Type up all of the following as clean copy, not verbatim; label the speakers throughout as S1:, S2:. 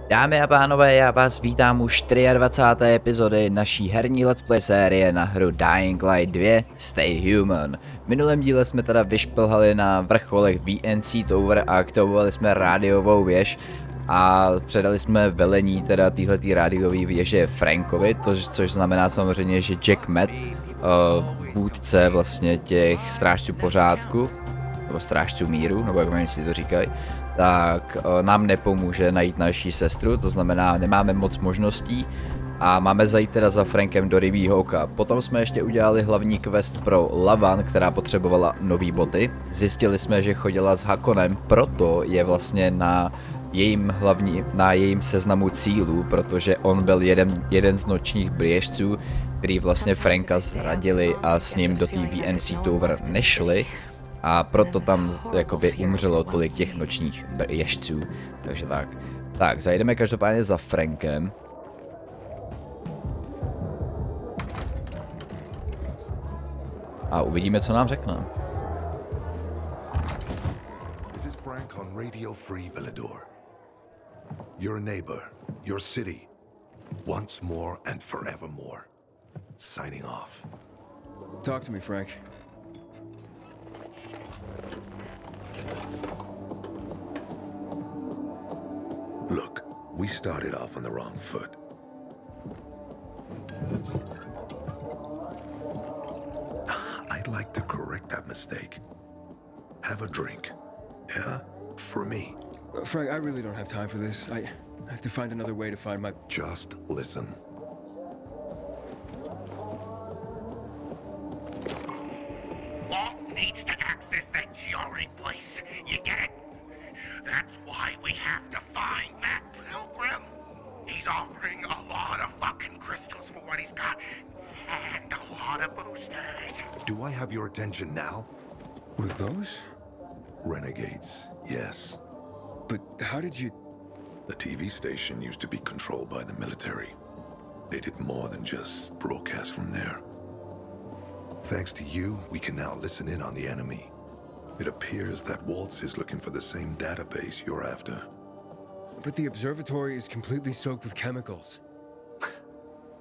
S1: Dámy a pánové, já vás vítám u 24. epizody naší herní Let's Play série na hru Dying Light 2 Stay Human. V minulém díle jsme teda vyšplhali na vrcholech VNC Tower a aktivovali jsme rádiovou věž a předali jsme velení teda téhletý rádiový věže Frankovi, což znamená samozřejmě, že Jack Matt, vůdce vlastně těch strážců pořádku, nebo strážců míru, nebo jak oni si to říkají, tak nám nepomůže najít naší sestru, to znamená, nemáme moc možností a máme zajít teda za Frankem do rybího oka. Potom jsme ještě udělali hlavní quest pro Lavan, která potřebovala nový boty. Zjistili jsme, že chodila s Hakonem, proto je vlastně na jejím seznamu cílů, protože on byl jeden z nočních běžců, který vlastně Franka zradili a s ním do té VNC Tower nešli. A proto tam jakoby umřelo tolik těch nočních ježců. Takže tak. Tak, zajdeme každopádně za Frankem. A uvidíme, co nám řekne.
S2: This is Frank on Radio Free Villador. Your neighbor, your city, once more and forevermore. Signing off.
S3: Talk to me, Frank.
S2: Look, we started off on the wrong foot. I'd like to correct that mistake. Have a drink. Yeah? For me.
S3: Frank, I really don't have time for this. I have to find another way to find my...
S2: Just listen.
S4: Walt needs to access that GRE place. You get it? That's why we have to find Matt Pilgrim. He's offering a lot of fucking crystals for what he's got, and a lot of boosters.
S2: Do I have your attention now?
S3: With those?
S2: Renegades, yes.
S3: But how did you...
S2: The TV station used to be controlled by the military. They did more than just broadcast from there. Thanks to you, we can now listen in on the enemy. It appears that Waltz is looking for the same database you're after.
S3: But the observatory is completely soaked with chemicals.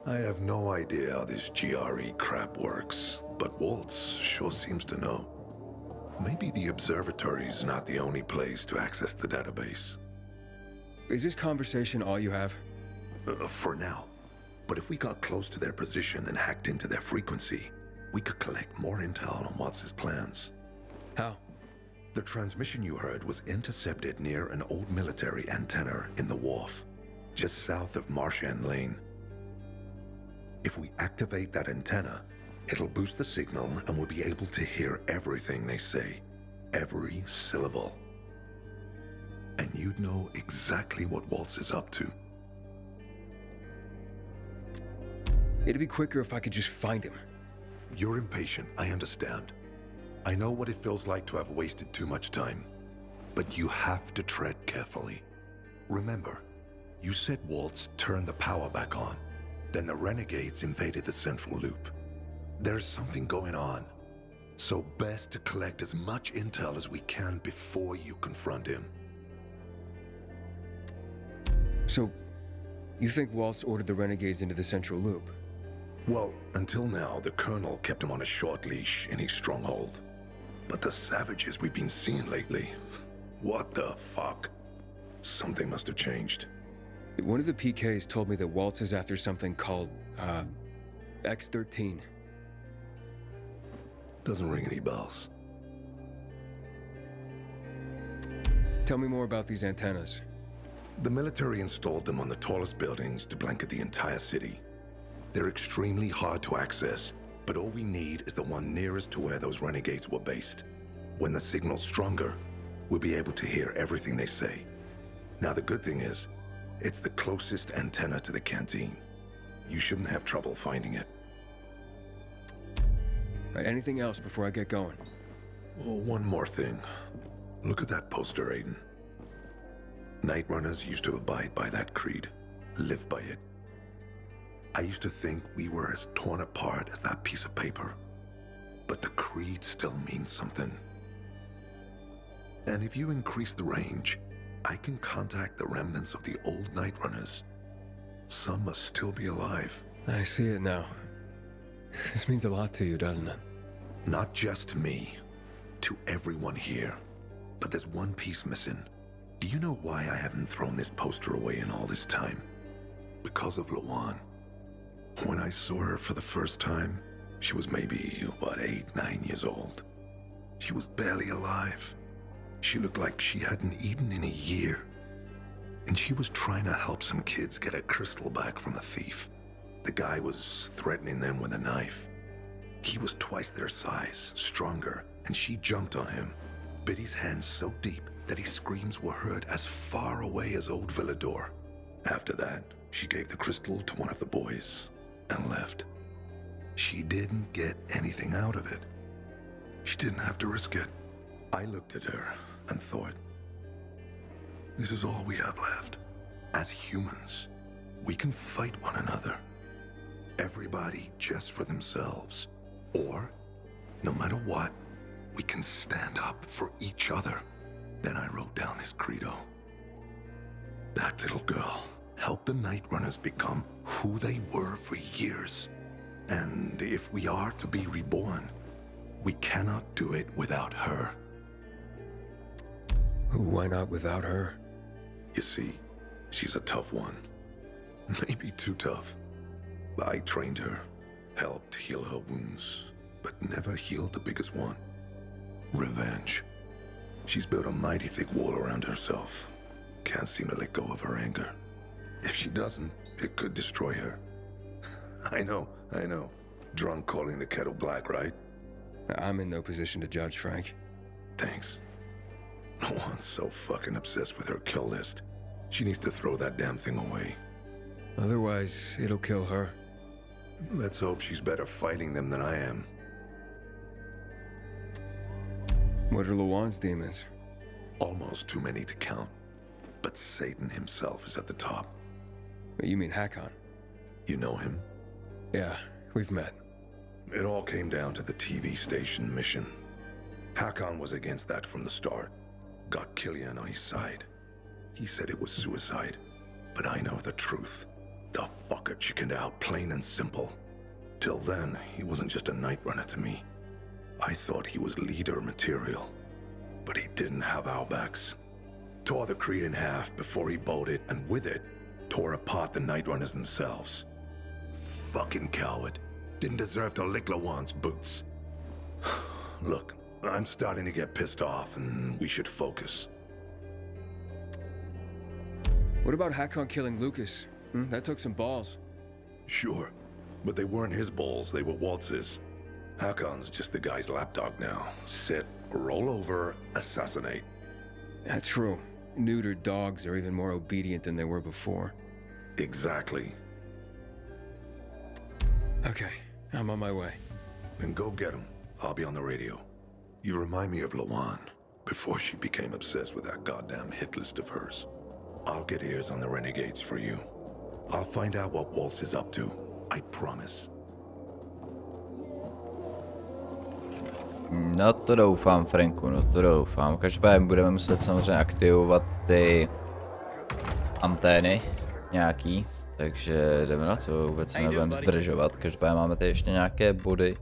S2: I have no idea how this GRE crap works, but Waltz sure seems to know. Maybe the observatory's not the only place to access the database.
S3: Is this conversation all you have?
S2: For now. But if we got close to their position and hacked into their frequency, we could collect more intel on Waltz's plans.
S3: How?
S2: The transmission you heard was intercepted near an old military antenna in the wharf, just south of Marchand Lane. If we activate that antenna, it'll boost the signal and we'll be able to hear everything they say, every syllable. And you'd know exactly what Waltz is up to.
S3: It'd be quicker if I could just find him.
S2: You're impatient, I understand. I know what it feels like to have wasted too much time. But you have to tread carefully. Remember, you said Waltz turned the power back on. Then the renegades invaded the central loop. There's something going on. So best to collect as much intel as we can before you confront him.
S3: So, you think Waltz ordered the renegades into the central loop?
S2: Well, until now, the Colonel kept him on a short leash in his stronghold. But the savages we've been seeing lately, what the fuck? Something must have changed.
S3: One of the PKs told me that Waltz is after something called, X-13.
S2: Doesn't ring any bells.
S3: Tell me more about these antennas.
S2: The military installed them on the tallest buildings to blanket the entire city. They're extremely hard to access, but all we need is the one nearest to where those renegades were based. When the signal's stronger, we'll be able to hear everything they say. Now the good thing is, it's the closest antenna to the canteen. You shouldn't have trouble finding it.
S3: Right, anything else before I get going?
S2: Oh, one more thing. Look at that poster, Aiden. Night Runners used to abide by that creed, live by it. I used to think we were as torn apart as that piece of paper. But the creed still means something. And if you increase the range, I can contact the remnants of the old Night Runners. Some must still be alive.
S3: I see it now. This means a lot to you, doesn't it?
S2: Not just to me, to everyone here. But there's one piece missing. Do you know why I haven't thrown this poster away in all this time? Because of Lawan. When I saw her for the first time, she was maybe, what, 8, 9 years old. She was barely alive. She looked like she hadn't eaten in a year. And she was trying to help some kids get a crystal back from a thief. The guy was threatening them with a knife. He was twice their size, stronger, and she jumped on him, bit his hands so deep that his screams were heard as far away as Old Villador. After that, she gave the crystal to one of the boys and left. She didn't get anything out of it. She didn't have to risk it. I looked at her and thought, this is all we have left. As humans, we can fight one another. Everybody just for themselves. Or, no matter what, we can stand up for each other. Then I wrote down this credo. That little girl helped the Night Runners become who they were for years. And if we are to be reborn, we cannot do it without her.
S3: Why not without her?
S2: You see, she's a tough one. Maybe too tough. I trained her, helped heal her wounds, but never healed the biggest one. Revenge. She's built a mighty thick wall around herself. Can't seem to let go of her anger. If she doesn't, it could destroy her. I know. Drunk calling the kettle black, right?
S3: I'm in no position to judge, Frank.
S2: Thanks. No one's so fucking obsessed with her kill list. She needs to throw that damn thing away.
S3: Otherwise, it'll kill her.
S2: Let's hope she's better fighting them than I am.
S3: What are Lawan's demons?
S2: Almost too many to count. But Satan himself is at the top.
S3: You mean Hakon?
S2: You know him?
S3: Yeah, we've met.
S2: It all came down to the TV station mission. Hakon was against that from the start. Got Killian on his side. He said it was suicide. But I know the truth. The fucker chickened out, plain and simple. Till then, he wasn't just a night runner to me. I thought he was leader material. But he didn't have our backs. Tore the Creed in half before he bolted, and with it, tore apart the Night Runners themselves. Fucking coward. Didn't deserve to lick Lawan's boots. Look, I'm starting to get pissed off, and we should focus.
S3: What about Hakon killing Lucas? That took some balls.
S2: Sure, but they weren't his balls, they were Waltz's. Hakon's just the guy's lapdog now. Sit, roll over, assassinate.
S3: That's true. Neutered dogs are even more obedient than they were before.
S2: Exactly.
S3: Okay, I'm on my way.
S2: Then go get him. I'll be on the radio. You remind me of Lawan, before she became obsessed with that goddamn hit list of hers. I'll get ears on the renegades for you. I'll find out what Waltz is up to. I promise.
S1: No to doufám, Franku, no to doufám. Každopádně budeme muset samozřejmě aktivovat ty antény nějaký, takže jdeme na to, vůbec se nebudeme zdržovat. Každopádně máme tady ještě nějaké body,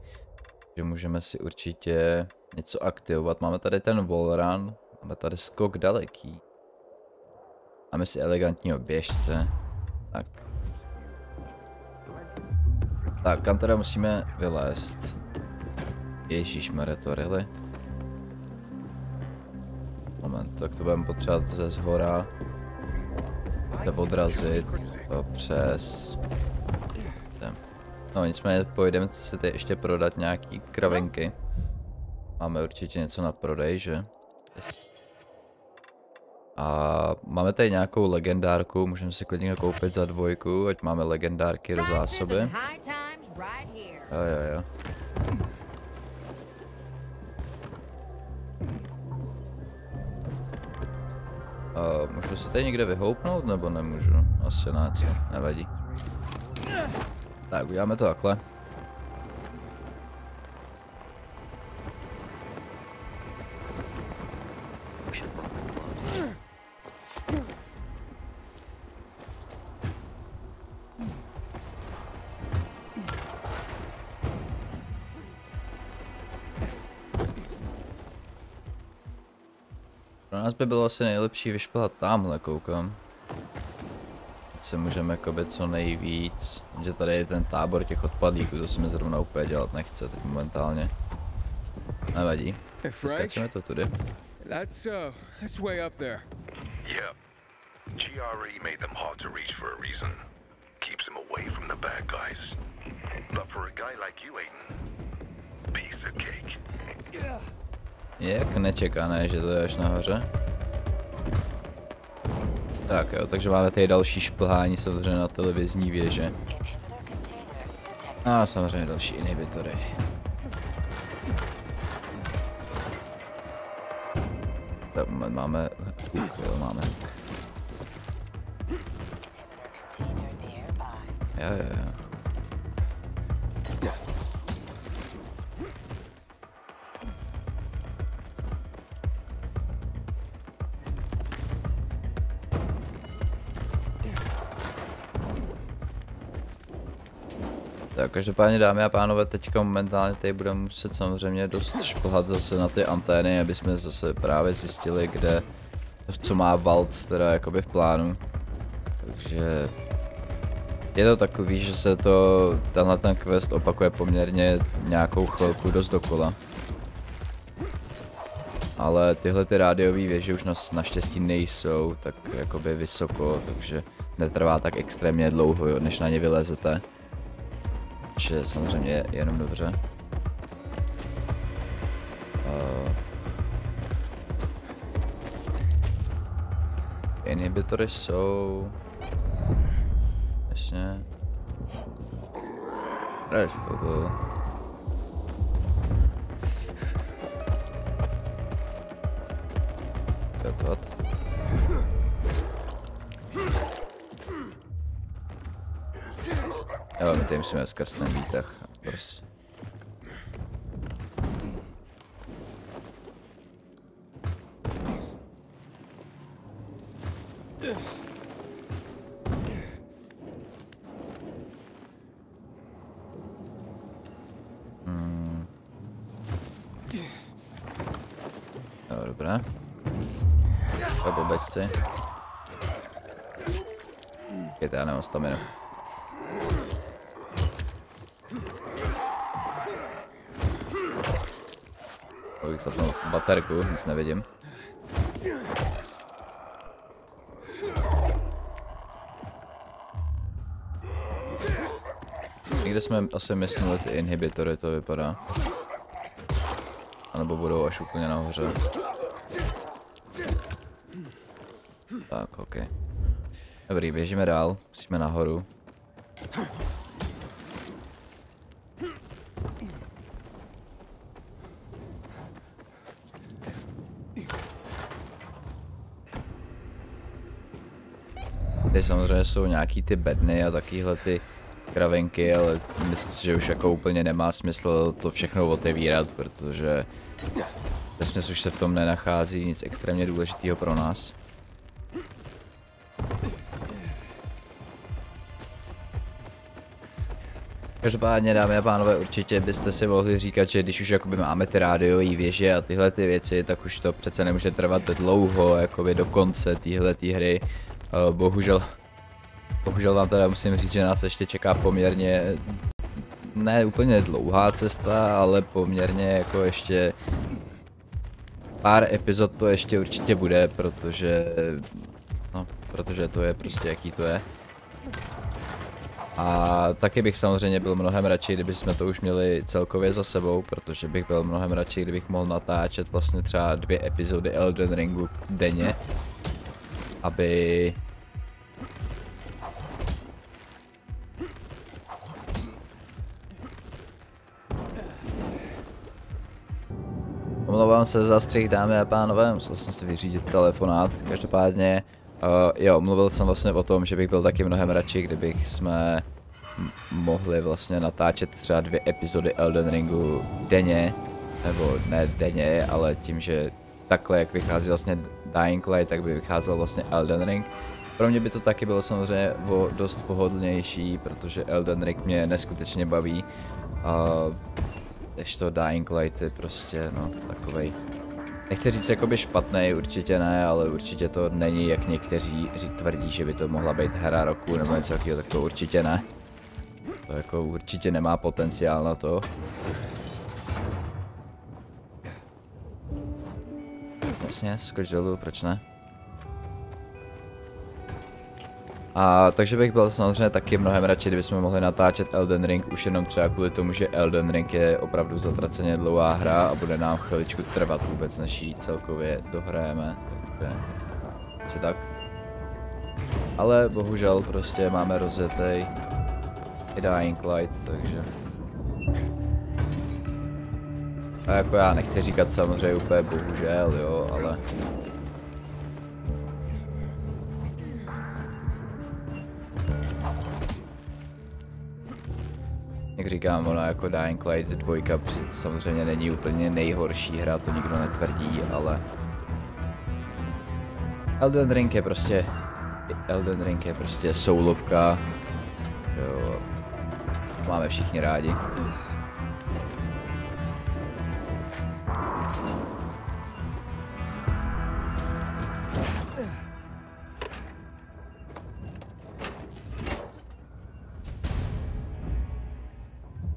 S1: že můžeme si určitě něco aktivovat. Máme tady ten wallrun, máme tady skok daleký. Máme si elegantního běžce. Tak, kam teda musíme vylézt? Ježíšmarja, to really? Moment, tak to budeme potřebovat ze zhora. Odrazit to přes... No nicméně pojedeme si tady ještě prodat nějaký kravinky. Máme určitě něco na prodej, že? A máme tady nějakou legendárku, můžeme si klidně koupit za 2, ať máme legendárky do zásoby. Jo. Můžu se tady někde vyhoupnout, nebo nemůžu? Asi ne, co? Nevadí. Tak, uděláme to takhle. Pro nás by bylo asi nejlepší vyšplhat tamhle, koukám. Teď se můžeme jakoby co nejvíc, že tady je ten tábor těch odpadlíků, to se mi zrovna úplně dělat nechce teď momentálně. Nevadí, vyskačeme to tudy.
S3: That's way up there.
S2: Yeah. GRE made them hard to reach for a reason. Keeps them away from the bad guys. But for a guy like you, Aiden, piece of cake.
S1: Jak nečekané, že to je až nahoře. Tak jo, takže máme tady další šplhání samozřejmě na televizní věže. A samozřejmě další inhibitory. Tak máme huk, jo, máme huk. Jo. Tak každopádně, dámy a pánové, teďka momentálně tady budeme muset samozřejmě dost šplhat zase na ty antény, aby jsme zase právě zjistili, kde, co má Waltz teda jakoby v plánu. Takže je to takový, že se tenhle ten quest opakuje poměrně nějakou chvilku dost dokola. Ale tyhle ty rádiové věže už naštěstí nejsou tak jakoby vysoko, takže netrvá tak extrémně dlouho, jo, než na ně vylezete. Což je samozřejmě jenom dobře. Inhibitory jsou... Jasně. Jo, my tady musíme skrz ten výtah, prostě. Jo, dobré. To je blbečci. Počkejte, já nemám staminu. Abych zapnul baterku, nic nevidím. Někde jsme asi mysleli ty inhibitory, to vypadá. A nebo budou až úplně nahoře. Tak, ok. Dobrý, běžíme dál, musíme nahoru. Tady samozřejmě jsou nějaký ty bedny a takovýhle ty kravenky, ale myslím si, že už jako úplně nemá smysl to všechno otevírat, protože vesměs už se v tom nenachází nic extrémně důležitého pro nás. Každopádně, dámy a pánové, určitě byste si mohli říkat, že když už jakoby máme ty rádiové věže a tyhle ty věci, tak už to přece nemůže trvat dlouho, jakoby do konce téhleté hry. Bohužel vám teda musím říct, že nás ještě čeká poměrně, ne úplně dlouhá cesta, ale poměrně jako ještě pár epizod to ještě určitě bude, protože to je prostě jaký to je. A taky bych samozřejmě byl mnohem radši, kdyby jsme to už měli celkově za sebou, protože bych byl mnohem radši, kdybych mohl natáčet vlastně třeba 2 epizody Elden Ringu denně, aby... Omlouvám se za střih, dámy a pánové, musel jsem si vyřídit telefonát, každopádně jo, mluvil jsem vlastně o tom, že bych byl taky mnohem radši, kdybych jsme mohli vlastně natáčet třeba 2 epizody Elden Ringu denně, nebo ne denně, ale tím, že takhle jak vychází vlastně Dying Light, tak by vycházel vlastně Elden Ring. Pro mě by to taky bylo samozřejmě dost pohodlnější, protože Elden Ring mě neskutečně baví. Ještě to Dying Light je prostě, no, takovej nechci říct jakoby špatný, určitě ne, ale určitě to není, jak někteří tvrdí, že by to mohla být hra roku nebo něco takového, tak to určitě ne. To jako určitě nemá potenciál na to. Jasně, skoč dolů, proč ne? A takže bych byl samozřejmě taky mnohem radši, kdybychom mohli natáčet Elden Ring už jenom třeba kvůli tomu, že Elden Ring je opravdu zatraceně dlouhá hra a bude nám chviličku trvat vůbec, než ji celkově dohrajeme, takže asi tak. Ale bohužel prostě máme rozjetej i Dying Light, takže... A jako já nechci říkat samozřejmě úplně bohužel, jo, ale... Jak říkám, ona jako Dying Light 2 samozřejmě není úplně nejhorší hra, to nikdo netvrdí, ale... Elden Ring je prostě soulovka, jo, máme všichni rádi.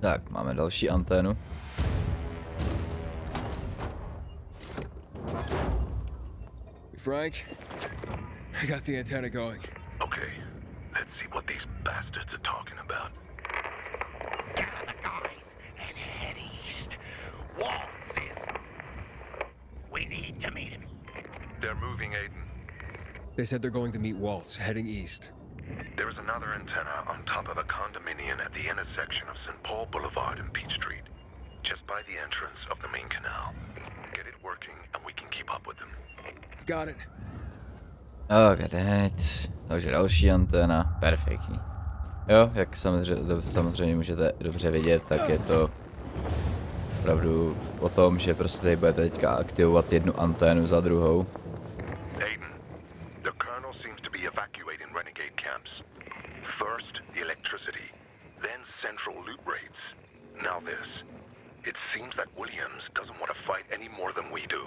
S1: Tak, máme další anténu.
S3: Frank, I got the antenna going.
S2: Okay, let's see what these bastards are talking about.
S4: Gather the guys and head east. Waltz in. We need to meet him.
S2: They're moving, Aiden.
S3: They said they're going to meet Waltz, heading east.
S2: There is another antenna on top of a condominium at the intersection of St. Paul Boulevard and Peach Street, just by the entrance of the main canal. Get it working and we can keep up with them.
S3: Got it.
S1: Okay, takže další anténa, perfektní. Jo, jak samozřejmě můžete dobře vidět, tak je to opravdu o tom, že prostě tady budete teďka aktivovat jednu anténu za druhou.
S2: Aiden, the colonel seems to be evacuating renegade camps. First, the electricity, then central loot raids. Now this. It seems that Williams doesn't want to fight any more than we do.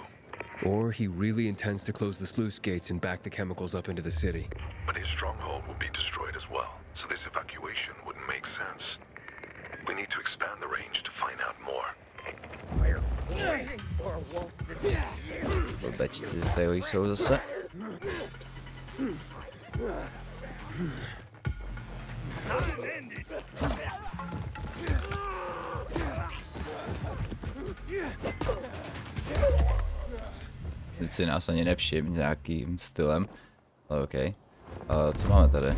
S3: Or he really intends to close the sluice gates and back the chemicals up into the city.
S2: But his stronghold will be destroyed as well, so this evacuation wouldn't make sense. We need to expand the range to find out more.
S1: Zobečci tady jsou zase. Teď si nás ani nevšim nějakým stylem, ale OK. A co máme tady?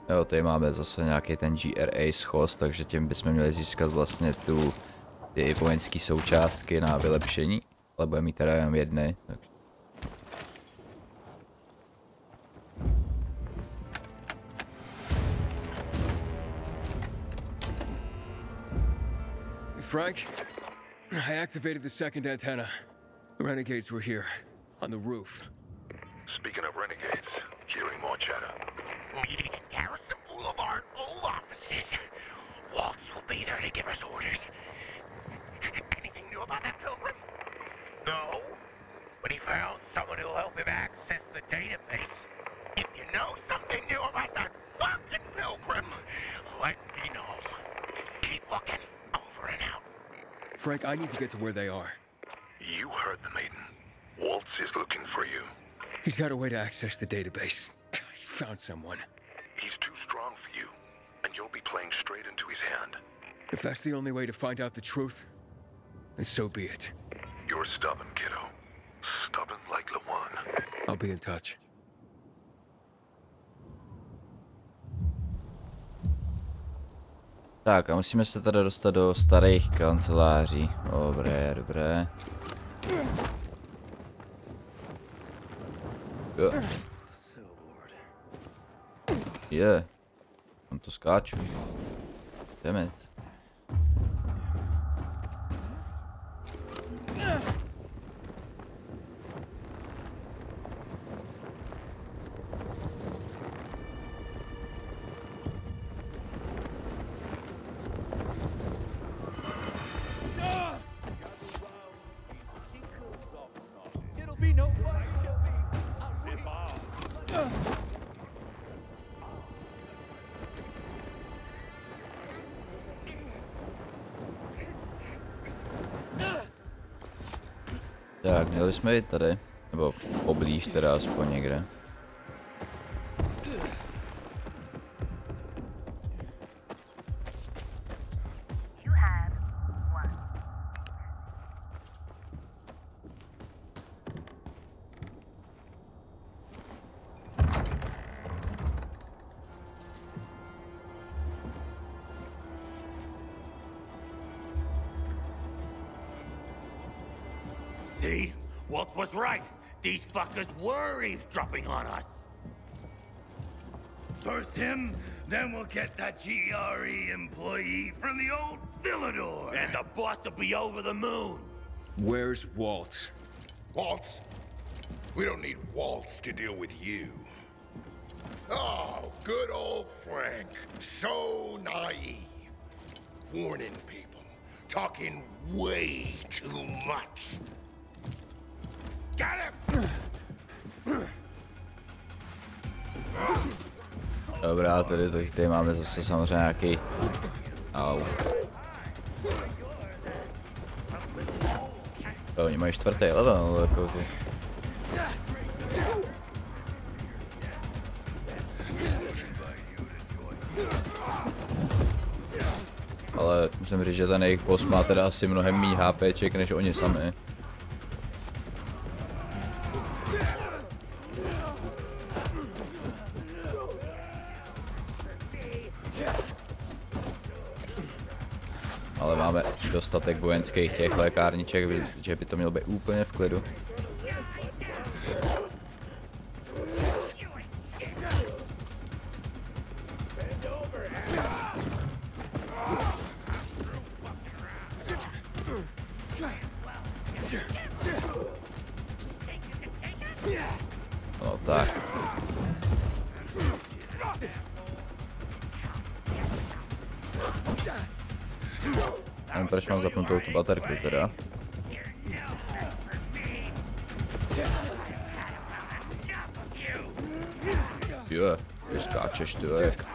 S1: Jo, tady máme zase nějaký ten GRA schoz, takže tím bychom měli získat vlastně ty vojenské součástky na vylepšení, ale budeme mít teda jenom jedny. Takže.
S3: Frank, I activated the second antenna. The renegades were here, on the roof.
S2: Speaking of renegades, hearing more chatter.
S4: Meeting at Garrison Boulevard, old offices. Waltz will be there to give us orders. Anything new about that pilgrim? No. But he found someone who'll help him access the database. If you know something new about that fucking pilgrim, let me know. Keep looking. Over and out.
S3: Frank, I need to get to where they are.
S2: You heard the maiden. Waltz is looking for you.
S3: He's got a way to access the database. He found someone.
S2: He's too strong for you, and you'll be playing straight into his hand.
S3: If that's the only way to find out the truth, then so be it.
S2: You're stubborn, kiddo. Stubborn like Lawan.
S3: I'll be in touch.
S1: Tak a musíme se teda dostat do starých kanceláří. Dobré, dobré. Je. Tam to skáču. Jdeme. Tak, měli jsme jít tady, nebo poblíž teda aspoň někde.
S4: See? Walt was right. These fuckers were eavesdropping on us.
S5: First him, then we'll get that GRE employee from the old Villador.
S4: And the boss will be over the moon.
S3: Where's Walt?
S2: Waltz? We don't need Waltz to deal with you. Oh, good old Frank. So naive. Warning people. Talking way too much. Got him!
S1: Dobrá, tady máme zase samozřejmě nějaký... Au. To oni mají 4. level, jako ty. Ale musím říct, že ten jejich boss má teda asi mnohem méně HPček než oni sami. Ale máme dostatek vojenských těch lékárniček, že by to mělo být úplně v klidu. No tak. Nevím, proč mám zapnutou tu baterku teda. Jo, ty skáčeš, ty jak.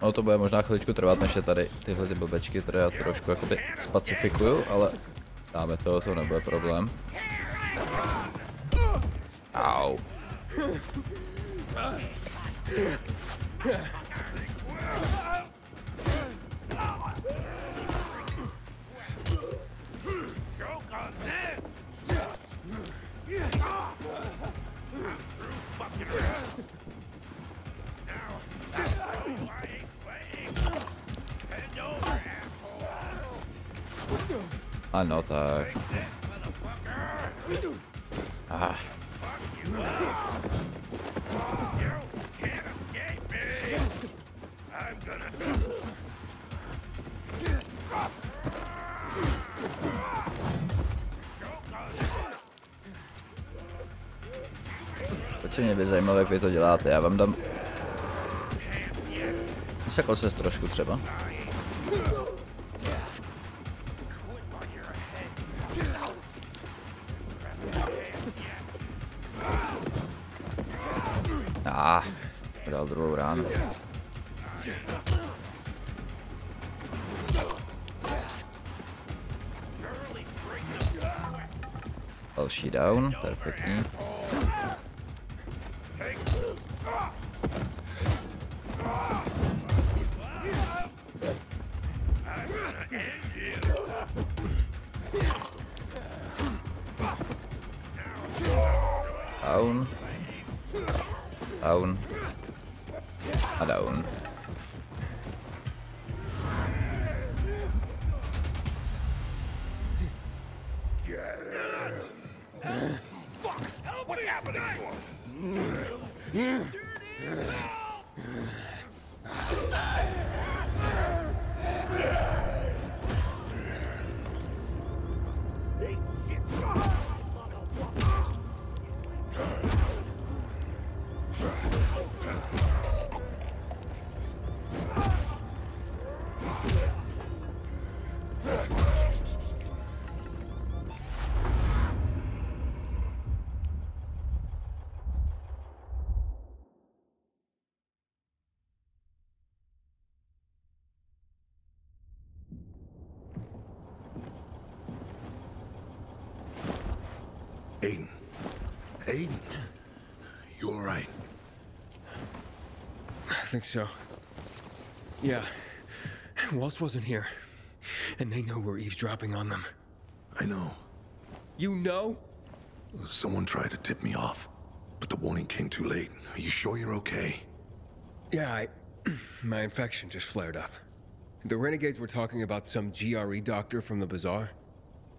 S1: No to bude možná chviličku trvat, než je tady tyhle ty blbečky, které já trošku jakoby spacifikuju, ale dáme to nebude problém. Au. Ano, tak. Ah. Pojď, mě by zajímalo, jak vy to děláte, já vám dám sekl se trošku třeba. Dal druhou ránu. Další down, perfektní. Down. Down. A down.
S5: What's happening to him?
S2: Aiden. Aiden. You all right?
S3: I think so. Yeah. Waltz wasn't here. And they know we're eavesdropping on them.
S2: I know.
S3: You know?
S2: Someone tried to tip me off, but the warning came too late. Are you sure you're okay?
S3: Yeah, my infection just flared up. The renegades were talking about some GRE doctor from the bazaar.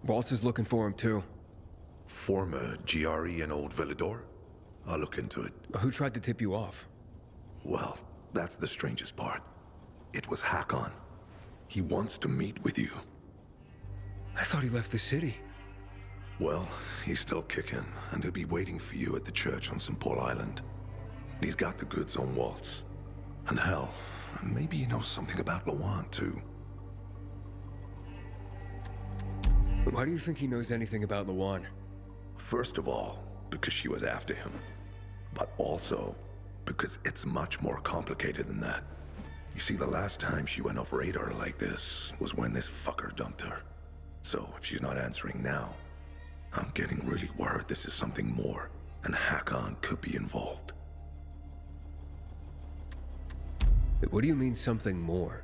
S3: Waltz is looking for him too.
S2: Former GRE and old Villador? I'll look into it.
S3: Who tried to tip you off?
S2: Well, that's the strangest part. It was Hakon. He wants to meet with you.
S3: I thought he left the city.
S2: Well, he's still kicking, and he'll be waiting for you at the church on St. Paul Island. He's got the goods on Waltz. And hell, maybe he knows something about Lawan, too.
S3: Why do you think he knows anything about Lawan?
S2: First of all, because she was after him. But also, because it's much more complicated than that. You see, the last time she went off radar like this was when this fucker dumped her. So, if she's not answering now, I'm getting really worried this is something more, and Hakon could be involved.
S3: What do you mean, something more?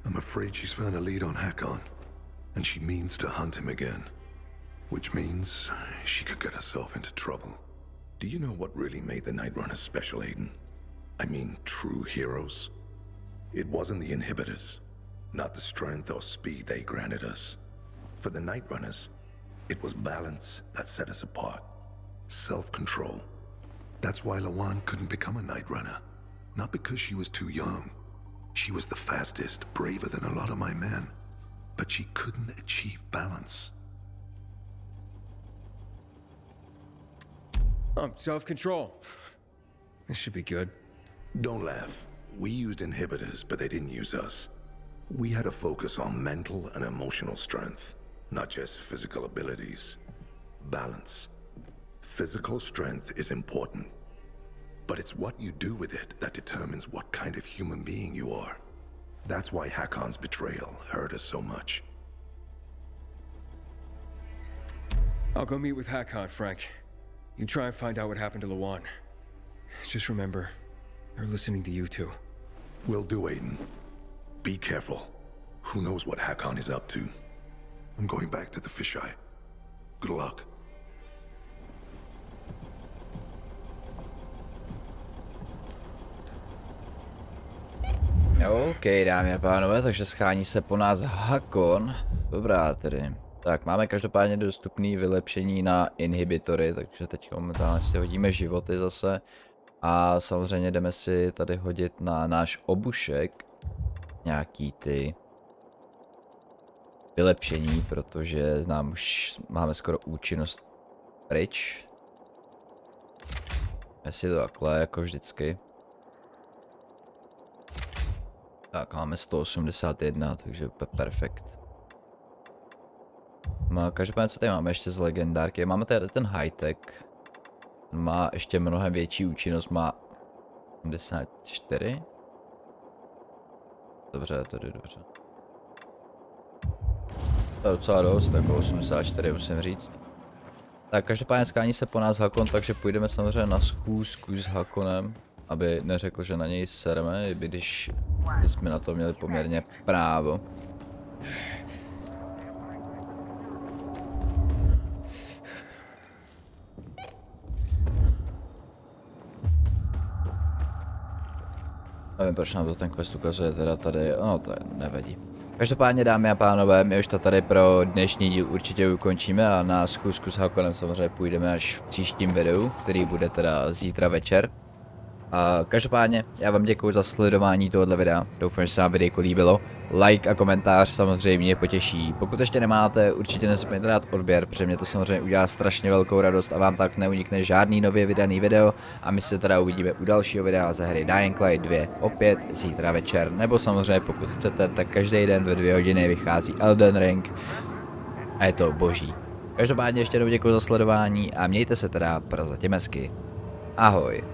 S2: I'm afraid she's found a lead on Hakon, and she means to hunt him again. Which means she could get herself into trouble. Do you know what really made the Night Runners special, Aiden? I mean, true heroes? It wasn't the inhibitors, not the strength or speed they granted us. For the Night Runners, it was balance that set us apart. Self-control. That's why Lawan couldn't become a Night Runner. Not because she was too young. She was the fastest, braver than a lot of my men. But she couldn't achieve balance.
S3: Self-control. This should be good.
S2: Don't laugh. We used inhibitors, but they didn't use us. We had to focus on mental and emotional strength, not just physical abilities. Balance. Physical strength is important, but it's what you do with it that determines what kind of human being you are. That's why Hakon's betrayal hurt us so much.
S3: I'll go meet with Hakon, Frank. You try and find out what happened to Lawan. Just remember, they're listening to you too.
S2: Will do, Aiden. Be careful. Who knows what Hakon is up to? I'm going back to the fisheye. Good luck.
S1: OK, dámy a pánové, takže schání se po nás Hakon. Dobrá tedy. Tak, máme každopádně dostupný vylepšení na inhibitory, takže teď momentálně si hodíme životy zase. A samozřejmě jdeme si tady hodit na náš obušek nějaký ty vylepšení, protože nám už máme skoro účinnost pryč. Jestli to takhle, jako vždycky. Tak, máme 181, takže perfekt. Každopádně, co tady máme ještě z legendárky? Máme tady ten high-tech. Má ještě mnohem větší účinnost, má 74. Dobře, tady dobře. To je docela dost, jako 84 musím říct. Tak každopádně skání se po nás Hakon, takže půjdeme samozřejmě na schůzku s Hakonem, aby neřekl, že na něj sereme, i když jsme na to měli poměrně právo. Nevím, proč nám to ten quest ukazuje teda tady, no to nevadí. Každopádně, dámy a pánové, my už to tady pro dnešní díl určitě ukončíme a na schůzku s Hakonem samozřejmě půjdeme až v příštím videu, který bude teda zítra večer. A každopádně, já vám děkuji za sledování tohoto videa, doufám, že se vám videjko líbilo. Like a komentář samozřejmě potěší. Pokud ještě nemáte, určitě nezapomeňte dát odběr, protože mě to samozřejmě udělá strašně velkou radost a vám tak neunikne žádný nově vydaný video. A my se teda uvidíme u dalšího videa ze hry Dying Light 2 opět zítra večer. Nebo samozřejmě pokud chcete, tak každý den ve 2 hodiny vychází Elden Ring. A je to boží. Každopádně ještě jednou děkuji za sledování a mějte se teda prozatím hezky. Ahoj.